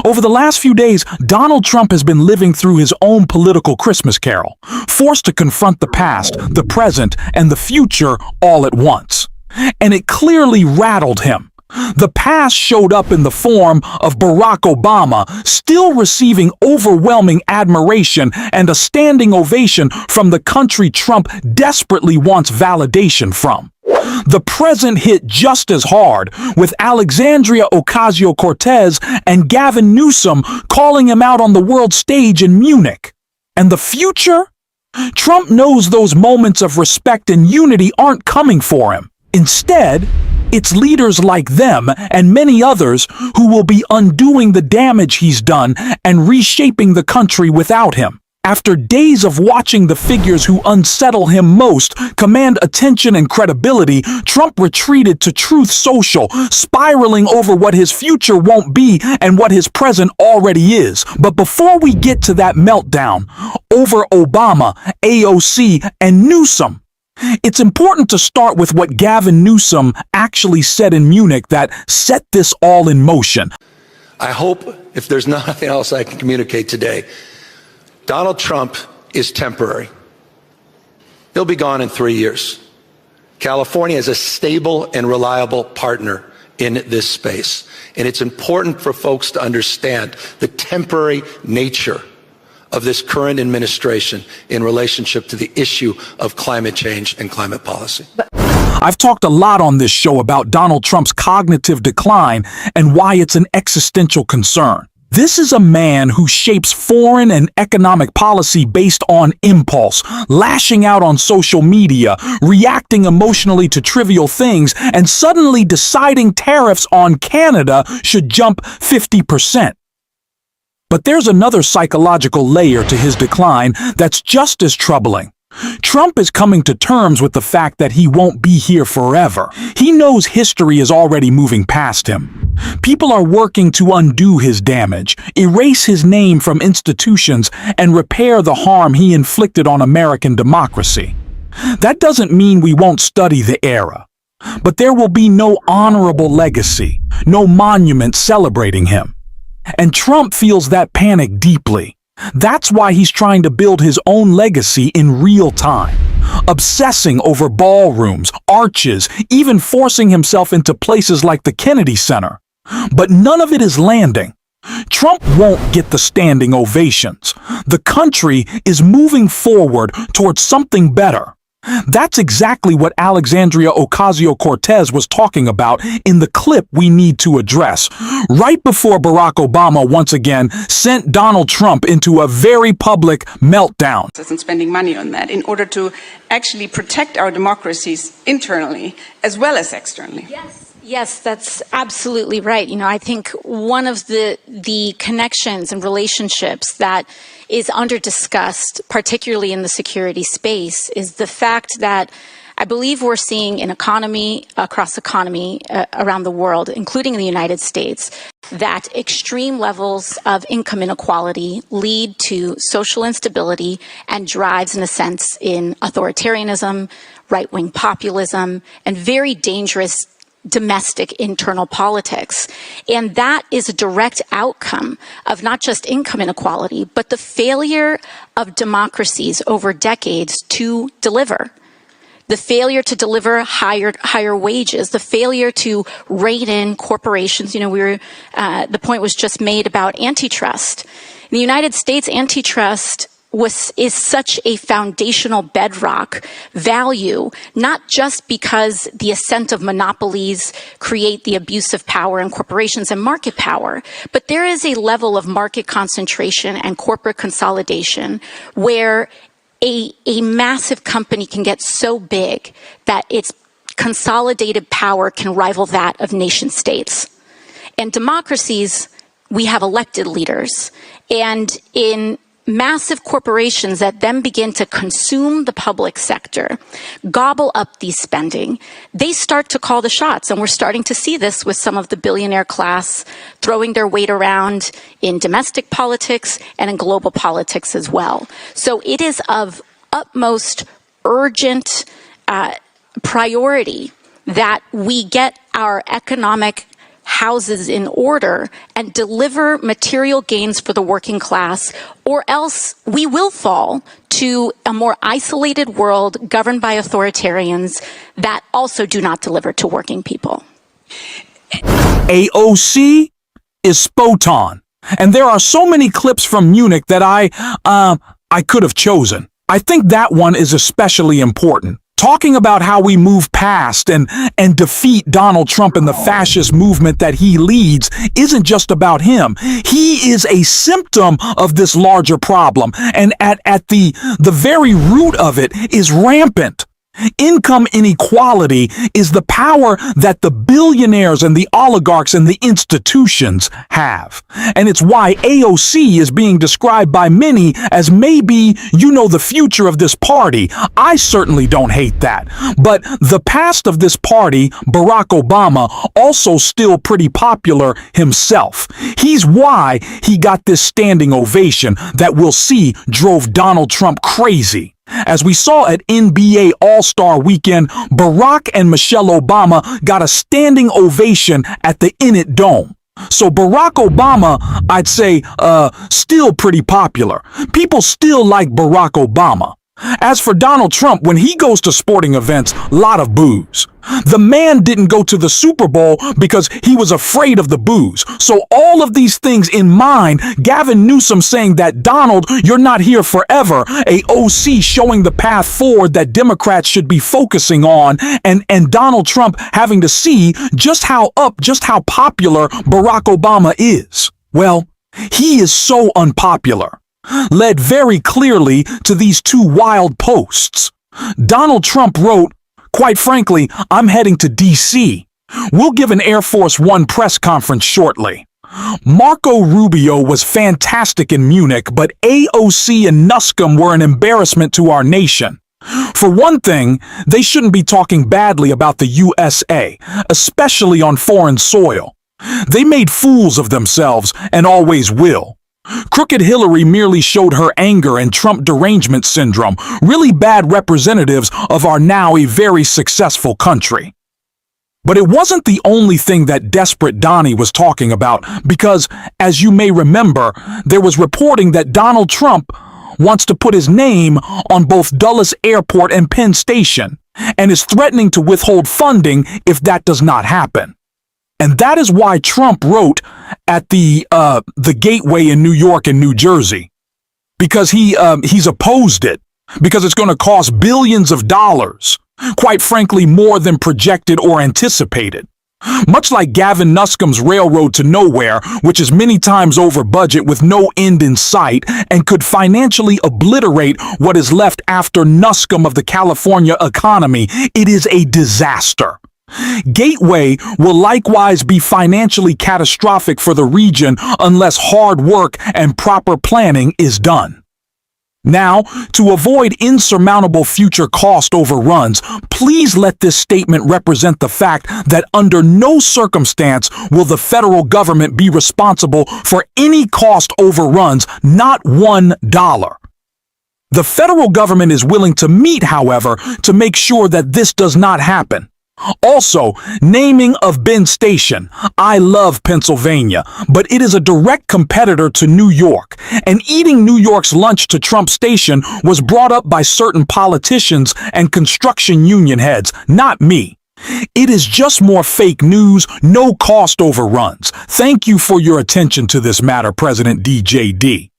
Over the last few days, Donald Trump has been living through his own political Christmas carol, forced to confront the past, the present, and the future all at once. And it clearly rattled him. The past showed up in the form of Barack Obama still receiving overwhelming admiration and a standing ovation from the country Trump desperately wants validation from. The present hit just as hard, with Alexandria Ocasio-Cortez and Gavin Newsom calling him out on the world stage in Munich. And the future? Trump knows those moments of respect and unity aren't coming for him. Instead, it's leaders like them and many others who will be undoing the damage he's done and reshaping the country without him. After days of watching the figures who unsettle him most command attention and credibility, Trump retreated to Truth Social, spiraling over what his future won't be and what his present already is. But before we get to that meltdown over Obama, AOC, and Newsom, it's important to start with what Gavin Newsom actually said in Munich that set this all in motion. I hope, if there's nothing else I can communicate today, Donald Trump is temporary. He'll be gone in 3 years. California is a stable and reliable partner in this space. And it's important for folks to understand the temporary nature of this current administration in relationship to the issue of climate change and climate policy. I've talked a lot on this show about Donald Trump's cognitive decline and why it's an existential concern. This is a man who shapes foreign and economic policy based on impulse, lashing out on social media, reacting emotionally to trivial things, and suddenly deciding tariffs on Canada should jump 50%. But there's another psychological layer to his decline that's just as troubling. Trump is coming to terms with the fact that he won't be here forever. He knows history is already moving past him. People are working to undo his damage, erase his name from institutions, and repair the harm he inflicted on American democracy. That doesn't mean we won't study the era, but there will be no honorable legacy, no monument celebrating him. And Trump feels that panic deeply. That's why he's trying to build his own legacy in real time, obsessing over ballrooms, arches, even forcing himself into places like the Kennedy Center. But none of it is landing. Trump won't get the standing ovations. The country is moving forward towards something better. That's exactly what Alexandria Ocasio-Cortez was talking about in the clip we need to address, right before Barack Obama once again sent Donald Trump into a very public meltdown. And spending money on that in order to actually protect our democracies internally as well as externally. Yes, that's absolutely right. You know, I think one of the connections and relationships that is under discussed, particularly in the security space, is the fact that I believe we're seeing an economy around the world, including in the United States, that extreme levels of income inequality lead to social instability and drives, in a sense, in authoritarianism, right-wing populism, and very dangerous domestic internal politics. And that is a direct outcome of not just income inequality, but the failure of democracies over decades to deliver. The failure to deliver higher wages, the failure to rein in corporations. You know, the point was just made about antitrust. In the United States, antitrust is such a foundational bedrock value, not just because the ascent of monopolies create the abuse of power in corporations and market power, but there is a level of market concentration and corporate consolidation where a massive company can get so big that its consolidated power can rival that of nation states. And democracies, we have elected leaders, and in massive corporations that then begin to consume the public sector, gobble up these spending, they start to call the shots. And we're starting to see this with some of the billionaire class throwing their weight around in domestic politics and in global politics as well. So it is of utmost urgent priority that we get our economic houses in order and deliver material gains for the working class, or else we will fall to a more isolated world governed by authoritarians that also do not deliver to working people. AOC is spot on. And there are so many clips from Munich that I could have chosen. I think that one is especially important. Talking about how we move past and defeat Donald Trump and the fascist movement that he leads isn't just about him. He is a symptom of this larger problem, and at the very root of it is rampant. Income inequality is the power that the billionaires and the oligarchs and the institutions have. And it's why AOC is being described by many as maybe, the future of this party. I certainly don't hate that. But the past of this party, Barack Obama, also still pretty popular himself. He's why he got this standing ovation that we'll see drove Donald Trump crazy. As we saw at NBA All-Star Weekend, Barack and Michelle Obama got a standing ovation at the Init Dome. So Barack Obama, I'd say, still pretty popular. People still like Barack Obama. As for Donald Trump, when he goes to sporting events, a lot of boos. The man didn't go to the Super Bowl because he was afraid of the boos. So all of these things in mind, Gavin Newsom saying that, Donald, you're not here forever, AOC showing the path forward that Democrats should be focusing on, and Donald Trump having to see just how popular Barack Obama is. Well, he is so unpopular. Led very clearly to these two wild posts. Donald Trump wrote, "Quite frankly, I'm heading to D.C. We'll give an Air Force One press conference shortly." Marco Rubio was fantastic in Munich, but AOC and Nuscombe were an embarrassment to our nation. For one thing, they shouldn't be talking badly about the USA, especially on foreign soil. They made fools of themselves and always will. Crooked Hillary merely showed her anger and Trump derangement syndrome, really bad representatives of our now a very successful country. But it wasn't the only thing that Desperate Donnie was talking about, because, as you may remember, there was reporting that Donald Trump wants to put his name on both Dulles Airport and Penn Station, and is threatening to withhold funding if that does not happen. And that is why Trump wrote at the Gateway in New York and New Jersey, because he's opposed it, because it's going to cost billions of dollars, quite frankly, more than projected or anticipated. Much like Gavin Nuscombe's Railroad to Nowhere, which is many times over budget with no end in sight and could financially obliterate what is left after Nuscombe of the California economy, it is a disaster. Gateway will likewise be financially catastrophic for the region unless hard work and proper planning is done. Now, to avoid insurmountable future cost overruns, please let this statement represent the fact that under no circumstance will the federal government be responsible for any cost overruns, not $1. The federal government is willing to meet, however, to make sure that this does not happen. Also, naming of Penn Station. I love Pennsylvania, but it is a direct competitor to New York, and eating New York's lunch to Trump Station was brought up by certain politicians and construction union heads, not me. It is just more fake news, no cost overruns. Thank you for your attention to this matter, President DJD.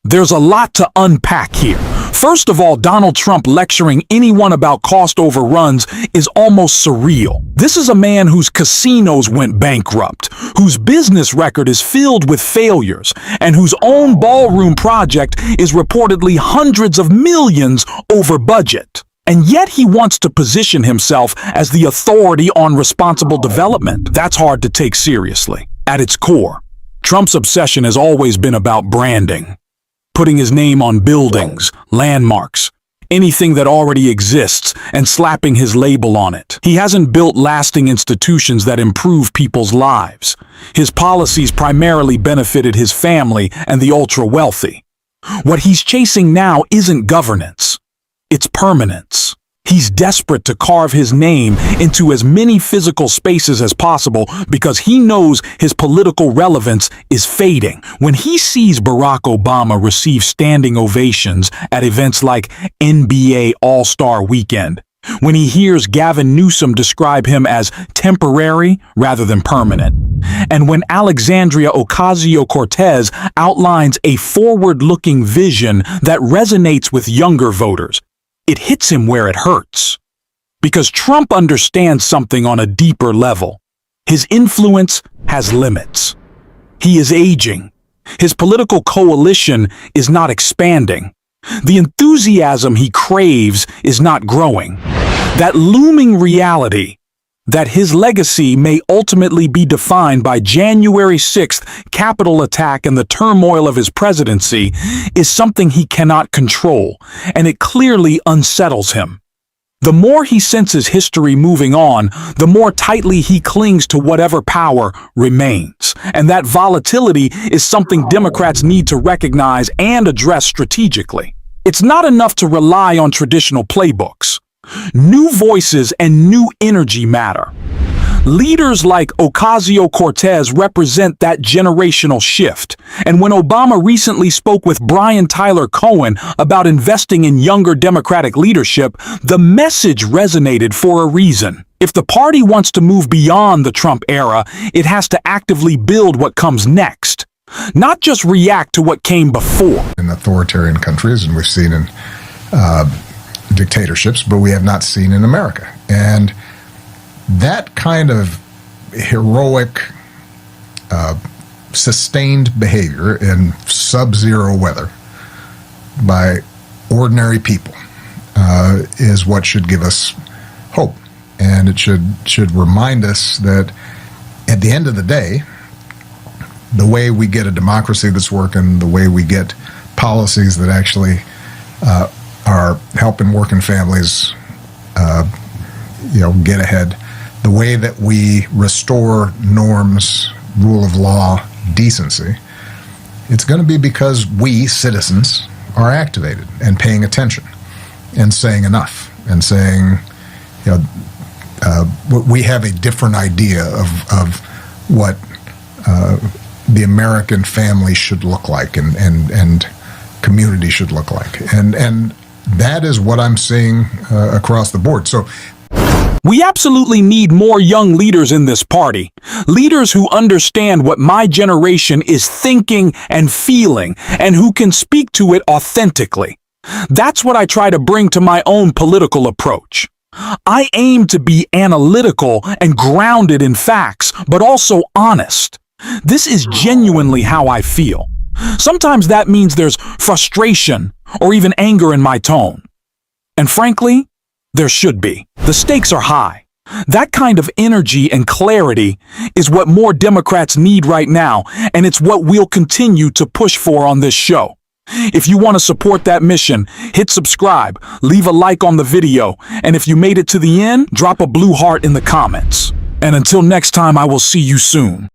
There's a lot to unpack here. First of all, Donald Trump lecturing anyone about cost overruns is almost surreal. This is a man whose casinos went bankrupt, whose business record is filled with failures, and whose own ballroom project is reportedly hundreds of millions over budget. And yet he wants to position himself as the authority on responsible development. That's hard to take seriously. At its core, Trump's obsession has always been about branding. Putting his name on buildings, landmarks, anything that already exists, and slapping his label on it. He hasn't built lasting institutions that improve people's lives. His policies primarily benefited his family and the ultra-wealthy. What he's chasing now isn't governance. It's permanence. He's desperate to carve his name into as many physical spaces as possible because he knows his political relevance is fading. When he sees Barack Obama receive standing ovations at events like NBA All-Star Weekend, when he hears Gavin Newsom describe him as temporary rather than permanent, and when Alexandria Ocasio-Cortez outlines a forward-looking vision that resonates with younger voters, it hits him where it hurts. Because Trump understands something on a deeper level. His influence has limits. He is aging. His political coalition is not expanding. The enthusiasm he craves is not growing. That looming reality that his legacy may ultimately be defined by January 6th Capitol attack and the turmoil of his presidency is something he cannot control, and it clearly unsettles him. The more he senses history moving on, the more tightly he clings to whatever power remains. And that volatility is something Democrats need to recognize and address strategically. It's not enough to rely on traditional playbooks. New voices and new energy matter. Leaders like Ocasio-Cortez represent that generational shift. And when Obama recently spoke with Brian Tyler Cohen about investing in younger Democratic leadership, the message resonated for a reason. If the party wants to move beyond the Trump era, it has to actively build what comes next, not just react to what came before. In authoritarian countries, and we've seen in dictatorships, but we have not seen in America. And that kind of heroic, sustained behavior in sub-zero weather by ordinary people is what should give us hope. And it should remind us that at the end of the day, the way we get a democracy that's working, the way we get policies that actually are helping working families, get ahead, the way that we restore norms, rule of law, decency, it's going to be because we, citizens, are activated and paying attention and saying enough and saying, we have a different idea of what the American family should look like and community should look like. And that is what I'm seeing across the board. So we absolutely need more young leaders in this party. Leaders who understand what my generation is thinking and feeling and who can speak to it authentically. That's what I try to bring to my own political approach. I aim to be analytical and grounded in facts, but also honest. This is genuinely how I feel. Sometimes that means there's frustration or even anger in my tone. And frankly, there should be. The stakes are high. That kind of energy and clarity is what more Democrats need right now, and it's what we'll continue to push for on this show. If you want to support that mission, hit subscribe, leave a like on the video, and if you made it to the end, drop a blue heart in the comments. And until next time, I will see you soon.